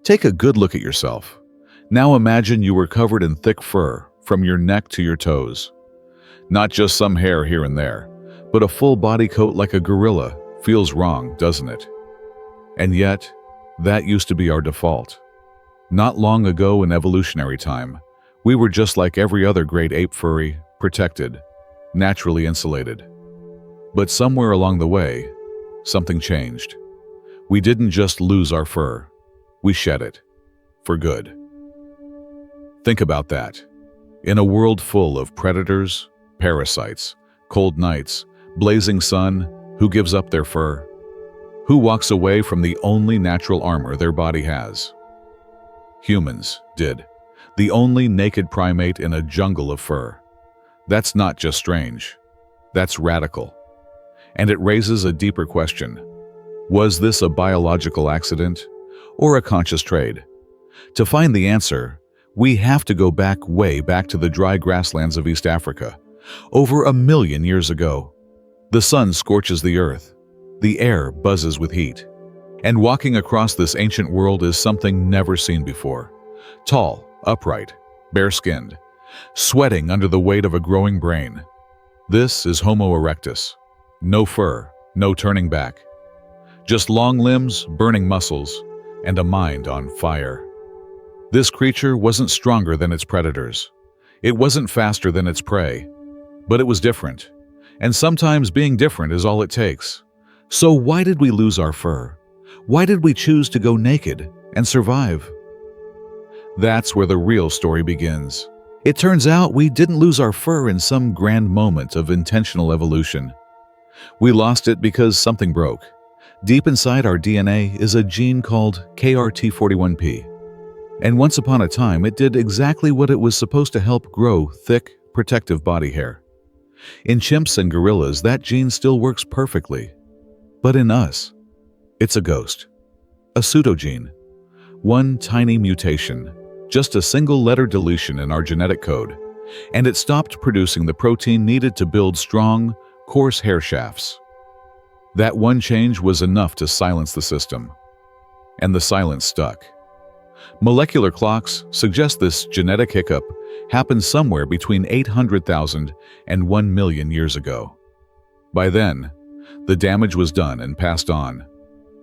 Take a good look at yourself. Now imagine you were covered in thick fur from your neck to your toes. Not just some hair here and there, but a full body coat like a gorilla. Feels wrong, doesn't it? And yet, that used to be our default. Not long ago in evolutionary time, we were just like every other great ape, furry, protected, naturally insulated. But somewhere along the way, something changed. We didn't just lose our fur, we shed it. For good. Think about that. In a world full of predators, parasites, cold nights, blazing sun, who gives up their fur? Who walks away from the only natural armor their body has? Humans did. The only naked primate in a jungle of fur. That's not just strange. That's radical. And it raises a deeper question. Was this a biological accident or a conscious trade? To find the answer, we have to go way back to the dry grasslands of East Africa, over 1 million years ago. The sun scorches the earth. The air buzzes with heat. And walking across this ancient world is something never seen before. Tall, upright, bare-skinned, sweating under the weight of a growing brain. This is Homo erectus. No fur, no turning back. Just long limbs, burning muscles, and a mind on fire. This creature wasn't stronger than its predators. It wasn't faster than its prey. But it was different. And sometimes being different is all it takes. So why did we lose our fur? Why did we choose to go naked and survive? That's where the real story begins. It turns out we didn't lose our fur in some grand moment of intentional evolution. We lost it because something broke. Deep inside our DNA is a gene called KRT41P. And once upon a time, it did exactly what it was supposed to help grow thick, protective body hair. In chimps and gorillas, that gene still works perfectly. But in us, it's a ghost. A pseudogene. One tiny mutation. Just a single-letter deletion in our genetic code. And it stopped producing the protein needed to build strong, coarse hair shafts. That one change was enough to silence the system. And the silence stuck. Molecular clocks suggest this genetic hiccup happened somewhere between 800,000 and 1 million years ago. By then, the damage was done and passed on.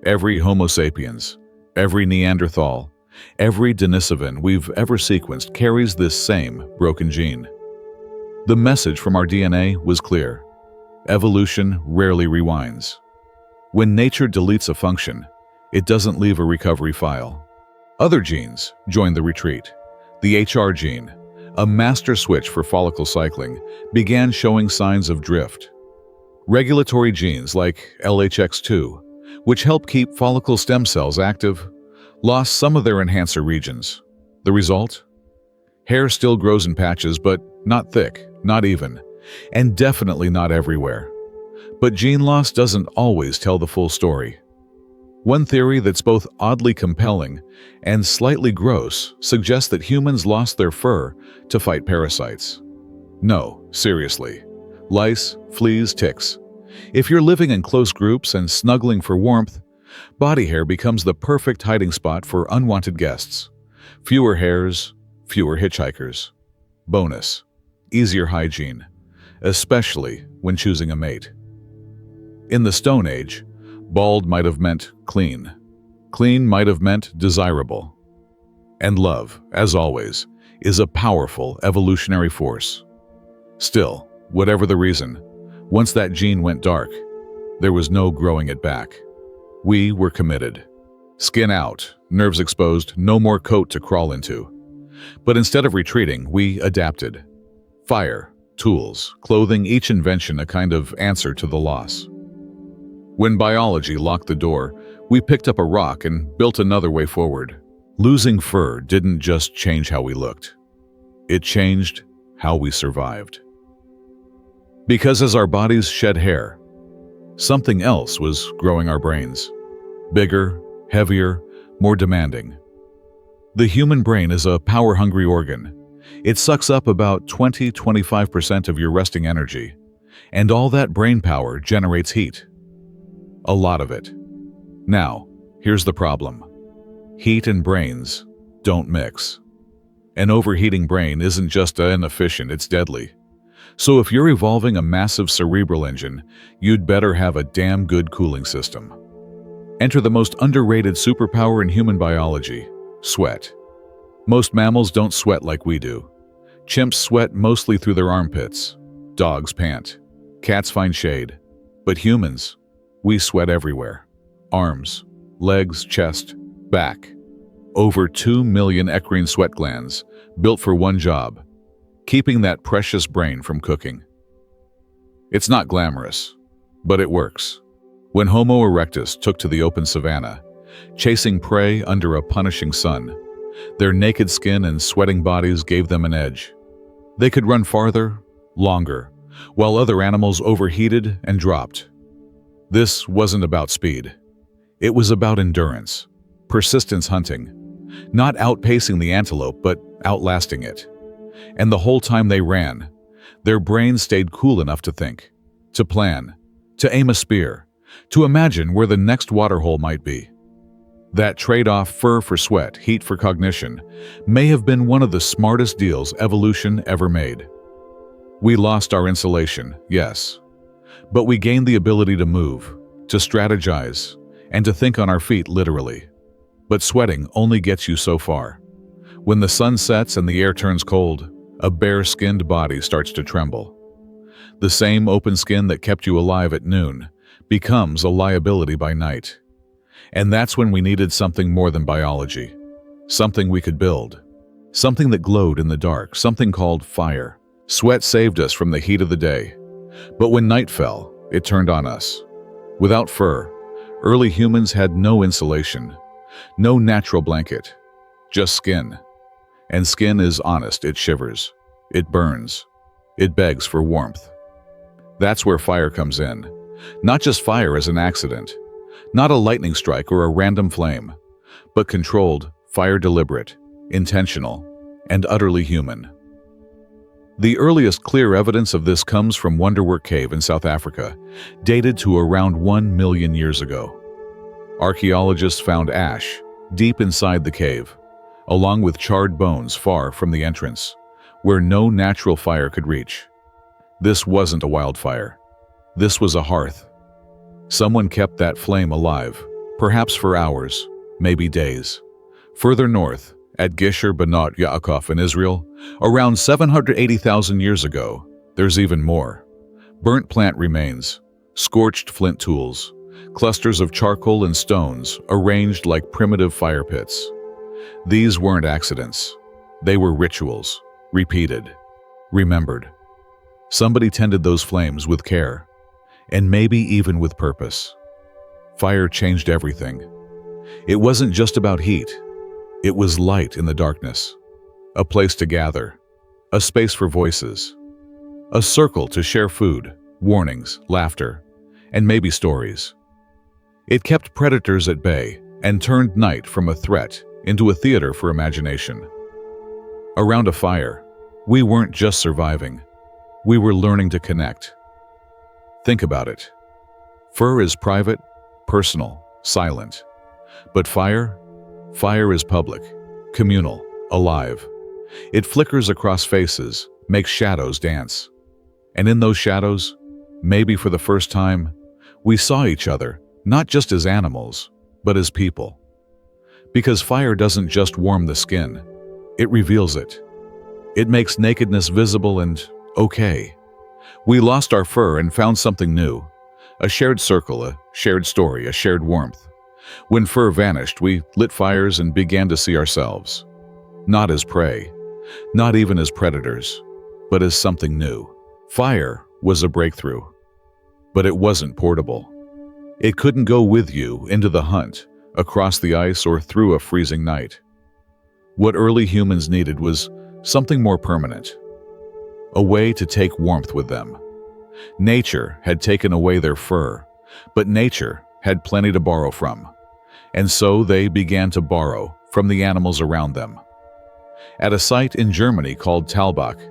Every Homo sapiens, every Neanderthal, every Denisovan we've ever sequenced carries this same broken gene. The message from our DNA was clear. Evolution rarely rewinds. When nature deletes a function, it doesn't leave a recovery file. Other genes joined the retreat. The HR gene, a master switch for follicle cycling, began showing signs of drift. Regulatory genes like LHX2, which help keep follicle stem cells active, lost some of their enhancer regions. The result? Hair still grows in patches, but not thick, not even, and definitely not everywhere. But gene loss doesn't always tell the full story. One theory that's both oddly compelling and slightly gross suggests that humans lost their fur to fight parasites. No, seriously. Lice, fleas, ticks. If you're living in close groups and snuggling for warmth, body hair becomes the perfect hiding spot for unwanted guests. Fewer hairs, fewer hitchhikers. Bonus: easier hygiene, especially when choosing a mate. In the Stone Age, bald might have meant clean. Clean might have meant desirable. And love, as always, is a powerful evolutionary force. Still, whatever the reason, once that gene went dark, there was no growing it back. We were committed. Skin out, nerves exposed, no more coat to crawl into. But instead of retreating, we adapted. Fire, tools, clothing, each invention a kind of answer to the loss. When biology locked the door, we picked up a rock and built another way forward. Losing fur didn't just change how we looked. It changed how we survived. Because as our bodies shed hair, something else was growing our brains. Bigger, heavier, more demanding. The human brain is a power-hungry organ. It sucks up about 20–25% of your resting energy, and all that brain power generates heat. A lot of it. Now, here's the problem. Heat and brains don't mix. An overheating brain isn't just inefficient, it's deadly. So if you're evolving a massive cerebral engine, you'd better have a damn good cooling system. Enter the most underrated superpower in human biology: sweat. Most mammals don't sweat like we do. Chimps sweat mostly through their armpits. Dogs pant. Cats find shade. But humans, we sweat everywhere. Arms, legs, chest, back. Over 2 million eccrine sweat glands, built for one job: keeping that precious brain from cooking. It's not glamorous, but it works. When Homo erectus took to the open savanna, chasing prey under a punishing sun, their naked skin and sweating bodies gave them an edge. They could run farther, longer, while other animals overheated and dropped. This wasn't about speed. It was about endurance, persistence hunting, not outpacing the antelope, but outlasting it. And the whole time they ran, their brains stayed cool enough to think, to plan, to aim a spear, to imagine where the next waterhole might be. That trade-off, fur for sweat, heat for cognition, may have been one of the smartest deals evolution ever made. We lost our insulation, yes, but we gained the ability to move, to strategize, and to think on our feet literally. But sweating only gets you so far. When the sun sets and the air turns cold, a bare-skinned body starts to tremble. The same open skin that kept you alive at noon becomes a liability by night. And that's when we needed something more than biology. Something we could build. Something that glowed in the dark, something called fire. Sweat saved us from the heat of the day. But when night fell, it turned on us. Without fur, early humans had no insulation, no natural blanket, just skin. And skin is honest, it shivers, it burns, it begs for warmth. That's where fire comes in. Not just fire as an accident, not a lightning strike or a random flame, but controlled, fire, deliberate, intentional, and utterly human. The earliest clear evidence of this comes from Wonderwork Cave in South Africa, dated to around 1 million years ago. Archaeologists found ash deep inside the cave, along with charred bones far from the entrance, where no natural fire could reach. This wasn't a wildfire. This was a hearth. Someone kept that flame alive, perhaps for hours, maybe days. Further north, at Gisher Benot Yaakov in Israel, around 780,000 years ago, there's even more. Burnt plant remains, scorched flint tools, clusters of charcoal and stones arranged like primitive fire pits. These weren't accidents. They were rituals, repeated, remembered. Somebody tended those flames with care, and maybe even with purpose. Fire changed everything. It wasn't just about heat. It was light in the darkness, a place to gather, a space for voices, a circle to share food, warnings, laughter, and maybe stories. It kept predators at bay and turned night from a threat into a theater for imagination. Around a fire, we weren't just surviving. We were learning to connect. Think about it. Fur is private, personal, silent. But fire is public, communal, alive. It flickers across faces, makes shadows dance. And in those shadows, maybe for the first time, we saw each other, not just as animals, but as people. Because fire doesn't just warm the skin, it reveals it. It makes nakedness visible and okay. We lost our fur and found something new. A shared circle, a shared story, a shared warmth. When fur vanished, we lit fires and began to see ourselves. Not as prey, not even as predators, but as something new. Fire was a breakthrough, but it wasn't portable. It couldn't go with you into the hunt, across the ice, or through a freezing night. What early humans needed was something more permanent, a way to take warmth with them. Nature had taken away their fur, but nature had plenty to borrow from, and so they began to borrow from the animals around them. At a site in Germany called Talbach,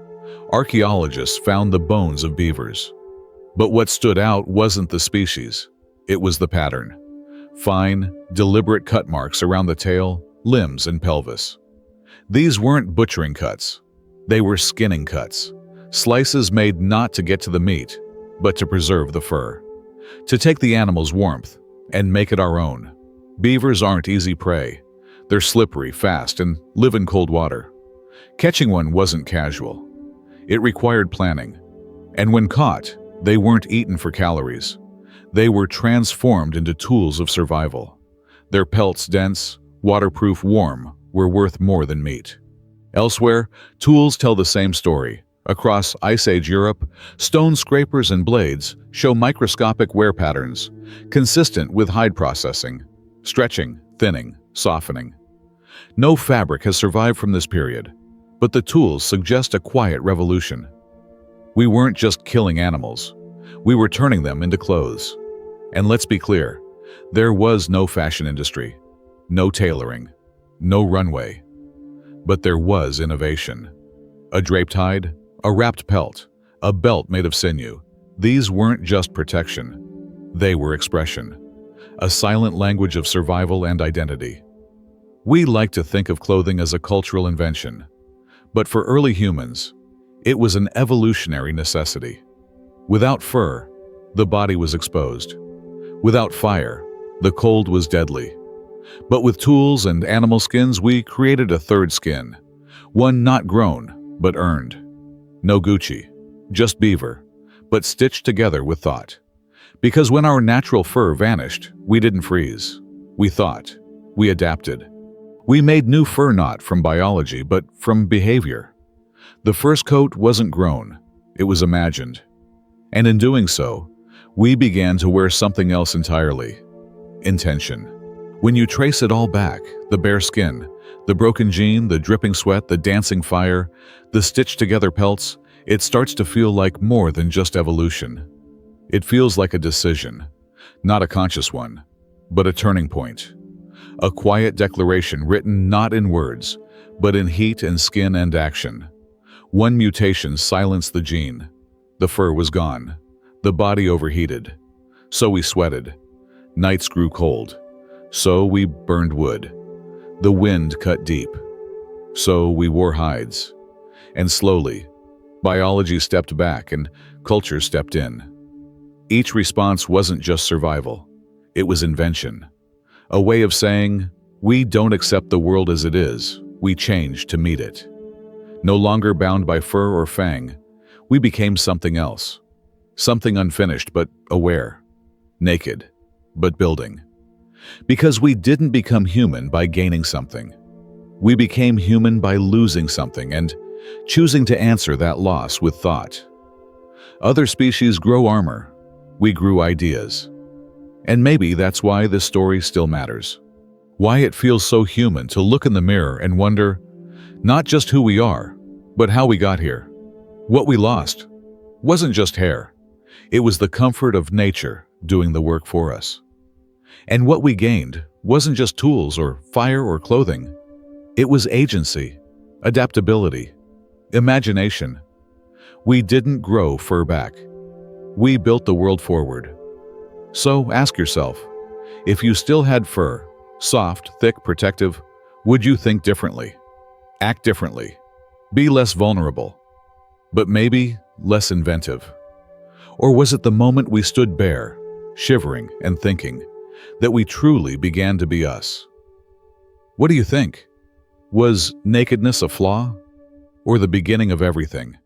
archaeologists found the bones of beavers. But what stood out wasn't the species, it was the pattern. Fine, deliberate cut marks around the tail, limbs, and pelvis. These weren't butchering cuts. They were skinning cuts. Slices made not to get to the meat, but to preserve the fur. To take the animal's warmth and make it our own. Beavers aren't easy prey. They're slippery, fast, and live in cold water. Catching one wasn't casual. It required planning. And when caught, they weren't eaten for calories. They were transformed into tools of survival. Their pelts, dense, waterproof, warm, were worth more than meat. Elsewhere, tools tell the same story. Across Ice Age Europe, stone scrapers and blades show microscopic wear patterns, consistent with hide processing, stretching, thinning, softening. No fabric has survived from this period, but the tools suggest a quiet revolution. We weren't just killing animals, we were turning them into clothes. And let's be clear, there was no fashion industry, no tailoring, no runway. But there was innovation. A draped hide, a wrapped pelt, a belt made of sinew. These weren't just protection. They were expression. A silent language of survival and identity. We like to think of clothing as a cultural invention, but for early humans, it was an evolutionary necessity. Without fur, the body was exposed. Without fire, the cold was deadly. But with tools and animal skins, we created a third skin, one not grown, but earned. No Gucci, just beaver, but stitched together with thought. Because when our natural fur vanished, we didn't freeze. We thought. We adapted. We made new fur not from biology, but from behavior. The first coat wasn't grown, it was imagined. And in doing so, we began to wear something else entirely. Intention. When you trace it all back, the bare skin, the broken jean, the dripping sweat, the dancing fire, the stitched-together pelts, it starts to feel like more than just evolution. It feels like a decision, not a conscious one, but a turning point. A quiet declaration written not in words, but in heat and skin and action. One mutation silenced the gene. The fur was gone. The body overheated. So we sweated. Nights grew cold. So we burned wood. The wind cut deep. So we wore hides. And slowly, biology stepped back and culture stepped in. Each response wasn't just survival. It was invention. A way of saying, we don't accept the world as it is. We change to meet it. No longer bound by fur or fang, we became something else. Something unfinished but aware. Naked, but building. Because we didn't become human by gaining something. We became human by losing something and choosing to answer that loss with thought. Other species grow armor. We grew ideas. And maybe that's why this story still matters. Why it feels so human to look in the mirror and wonder, not just who we are, but how we got here. What we lost wasn't just hair. It was the comfort of nature doing the work for us. And what we gained wasn't just tools or fire or clothing. It was agency, adaptability, imagination. We didn't grow fur back. We built the world forward. So ask yourself, if you still had fur, soft, thick, protective, would you think differently? Act differently? Be less vulnerable? But maybe less inventive? Or was it the moment we stood bare, shivering and thinking, that we truly began to be us? What do you think? Was nakedness a flaw? Or the beginning of everything?